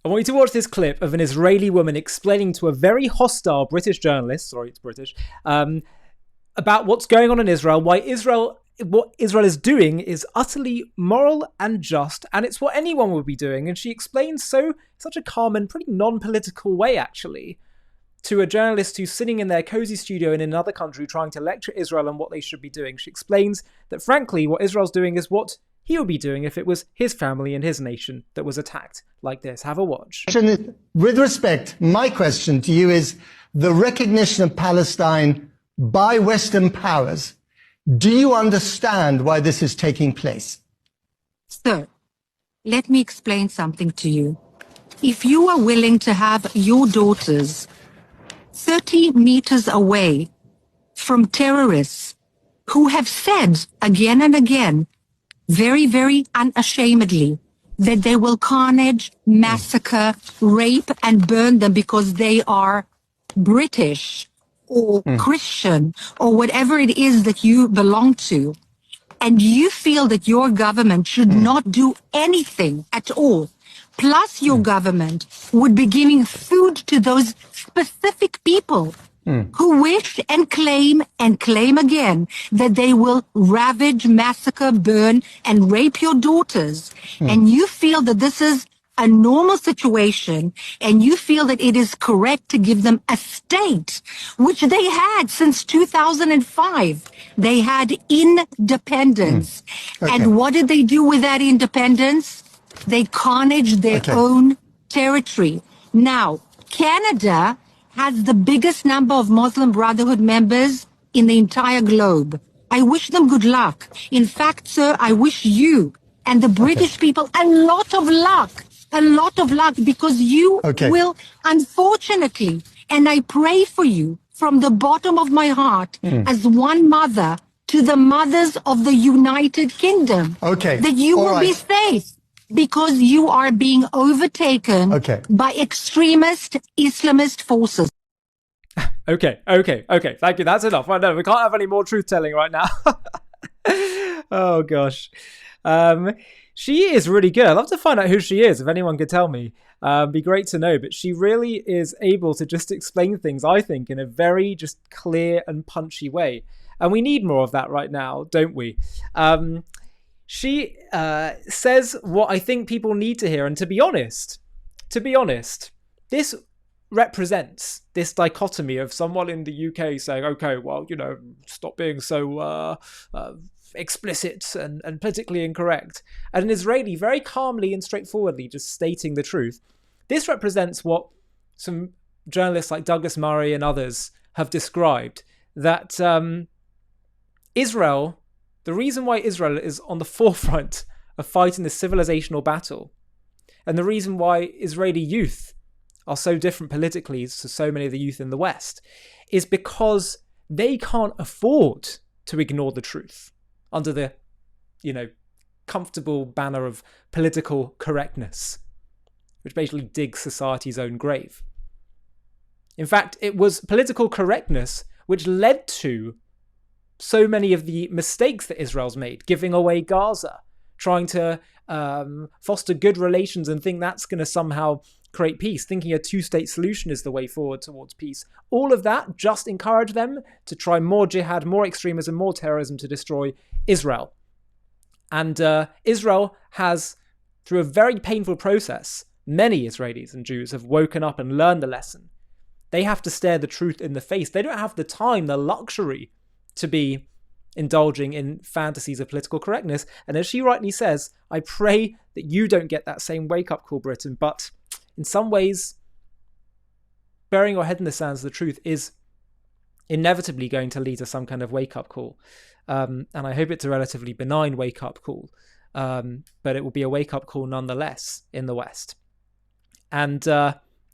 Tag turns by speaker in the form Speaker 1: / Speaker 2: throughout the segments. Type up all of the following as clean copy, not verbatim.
Speaker 1: I want you to watch this clip of an Israeli woman explaining to a very hostile British journalist, sorry, it's British, about what's going on in Israel, what Israel is doing is utterly moral and just, and it's what anyone would be doing. And she explains such a calm and pretty non-political way, actually, to a journalist who's sitting in their cozy studio in another country trying to lecture Israel on what they should be doing. She explains that, frankly, what Israel's doing is what he would be doing if it was his family and his nation that was attacked like this. Have a watch.
Speaker 2: With respect, my question to you is the recognition of Palestine by Western powers. Do you understand why this is taking place?
Speaker 3: Sir, let me explain something to you. If you are willing to have your daughters 30 meters away from terrorists who have said again and again, very, very unashamedly, that they will carnage, massacre, rape, and burn them because they are British or Christian or whatever it is that you belong to, and you feel that your government should not do anything at all, plus your government would be giving food to those specific people who wish and claim again that they will ravage, massacre, burn, and rape your daughters, and you feel that this is a normal situation, and you feel that it is correct to give them a state, which they had since 2005. They had independence.
Speaker 2: Okay.
Speaker 3: And what did they do with that independence? They carnaged their own territory. Now, Canada has the biggest number of Muslim Brotherhood members in the entire globe. I wish them good luck. In fact, sir, I wish you and the British people a lot of luck, because you will, unfortunately, and I pray for you from the bottom of my heart as one mother to the mothers of the United Kingdom, that you will be safe. Because you are being overtaken by extremist Islamist forces.
Speaker 1: Okay. Thank you. That's enough. No, we can't have any more truth-telling right now. Oh, gosh. She is really good. I'd love to find out who she is, if anyone could tell me. Be great to know. But she really is able to just explain things, I think, in a very just clear and punchy way. And we need more of that right now, don't we? She says what I think people need to hear. And to be honest, this represents this dichotomy of someone in the UK saying, okay, well, stop being so explicit and politically incorrect. And an Israeli very calmly and straightforwardly just stating the truth. This represents what some journalists like Douglas Murray and others have described, that Israel... The reason why Israel is on the forefront of fighting this civilizational battle, and the reason why Israeli youth are so different politically to so many of the youth in the West, is because they can't afford to ignore the truth under the, comfortable banner of political correctness, which basically digs society's own grave. In fact, it was political correctness which led to so many of the mistakes that Israel's made, giving away Gaza, trying to foster good relations and think that's going to somehow create peace, thinking a two-state solution is the way forward towards peace. All of that just encouraged them to try more jihad, more extremism, more terrorism to destroy Israel. And Israel has, through a very painful process, many Israelis and Jews have woken up and learned the lesson. They have to stare the truth in the face. They don't have the time, the luxury to be indulging in fantasies of political correctness. And as she rightly says, I pray that you don't get that same wake-up call, Britain. But in some ways, burying your head in the sands of the truth is inevitably going to lead to some kind of wake-up call. And I hope it's a relatively benign wake-up call. But it will be a wake-up call nonetheless in the West. And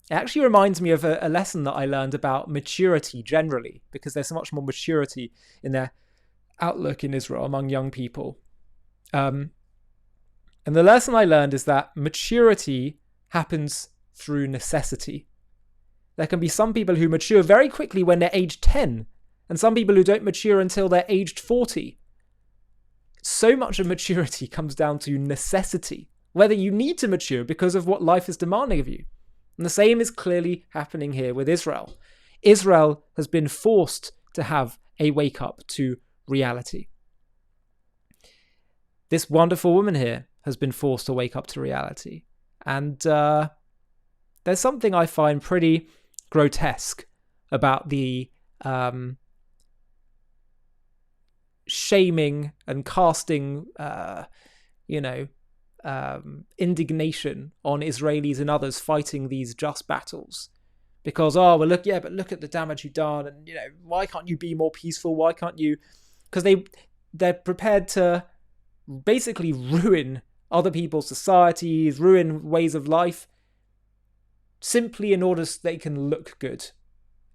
Speaker 1: it actually reminds me of a lesson that I learned about maturity generally, because there's so much more maturity in their outlook in Israel among young people. And the lesson I learned is that maturity happens through necessity. There can be some people who mature very quickly when they're aged 10, and some people who don't mature until they're aged 40. So much of maturity comes down to necessity. whether you need to mature because of what life is demanding of you. And the same is clearly happening here with Israel. Israel has been forced to have a wake up to reality. This wonderful woman here has been forced to wake up to reality. And there's something I find pretty grotesque about the shaming and casting, indignation on Israelis and others fighting these just battles. Because, but look at the damage you've done, and why can't you be more peaceful? Why can't you? Because they're prepared to basically ruin other people's societies, ruin ways of life, simply in order so they can look good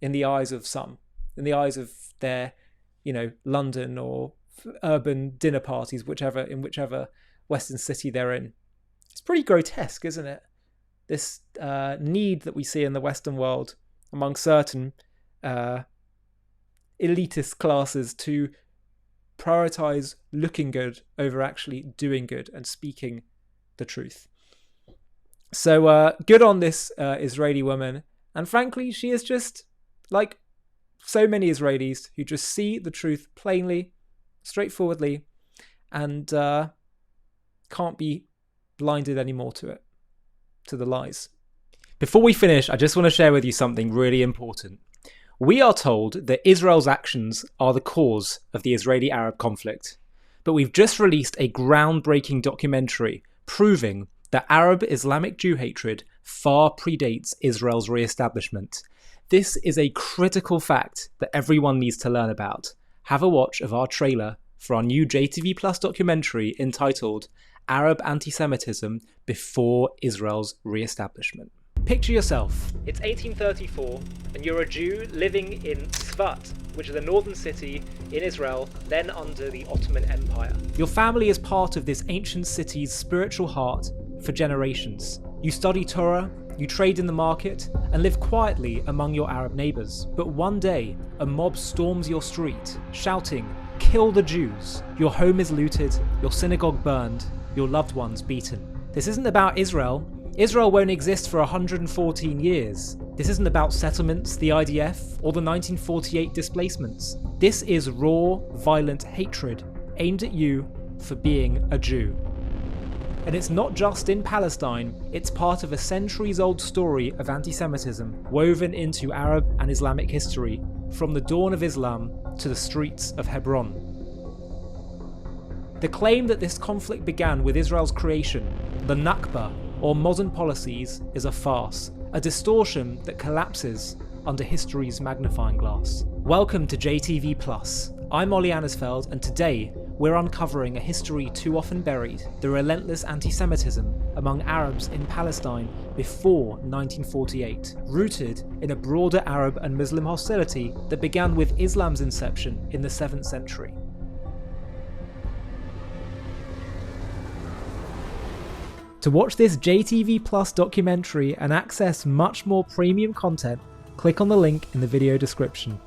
Speaker 1: in the eyes of some, in the eyes of their, London or urban dinner parties, whichever Western city they're in. It's pretty grotesque, isn't it? This need that we see in the Western world among certain elitist classes to prioritize looking good over actually doing good and speaking the truth. So good on this Israeli woman. And frankly, she is just like so many Israelis who just see the truth plainly, straightforwardly, and can't be blinded anymore to it, to the lies. Before we finish, I just want to share with you something really important. We are told that Israel's actions are the cause of the Israeli-Arab conflict, but we've just released a groundbreaking documentary proving that Arab Islamic Jew hatred far predates Israel's re-establishment. This is a critical fact that everyone needs to learn about. Have a watch of our trailer for our new JTV Plus documentary entitled Arab Anti-Semitism Before Israel's Re-Establishment. Picture yourself, it's 1834 and you're a Jew living in Tzfat, which is a northern city in Israel, then under the Ottoman Empire. Your family is part of this ancient city's spiritual heart for generations. You study Torah, you trade in the market, and live quietly among your Arab neighbours. But one day, a mob storms your street, shouting, "Kill the Jews!" Your home is looted, your synagogue burned, your loved ones beaten. This isn't about Israel. Israel won't exist for 114 years. This isn't about settlements, the IDF, or the 1948 displacements. This is raw, violent hatred aimed at you for being a Jew. And it's not just in Palestine, it's part of a centuries-old story of anti-Semitism woven into Arab and Islamic history, from the dawn of Islam to the streets of Hebron. The claim that this conflict began with Israel's creation, the Nakba, or modern policies, is a farce, a distortion that collapses under history's magnifying glass. Welcome to JTV Plus. I'm Ollie Annisfeld, and today we're uncovering a history too often buried, the relentless anti-Semitism among Arabs in Palestine before 1948, rooted in a broader Arab and Muslim hostility that began with Islam's inception in the 7th century. To watch this JTV Plus documentary and access much more premium content, click on the link in the video description.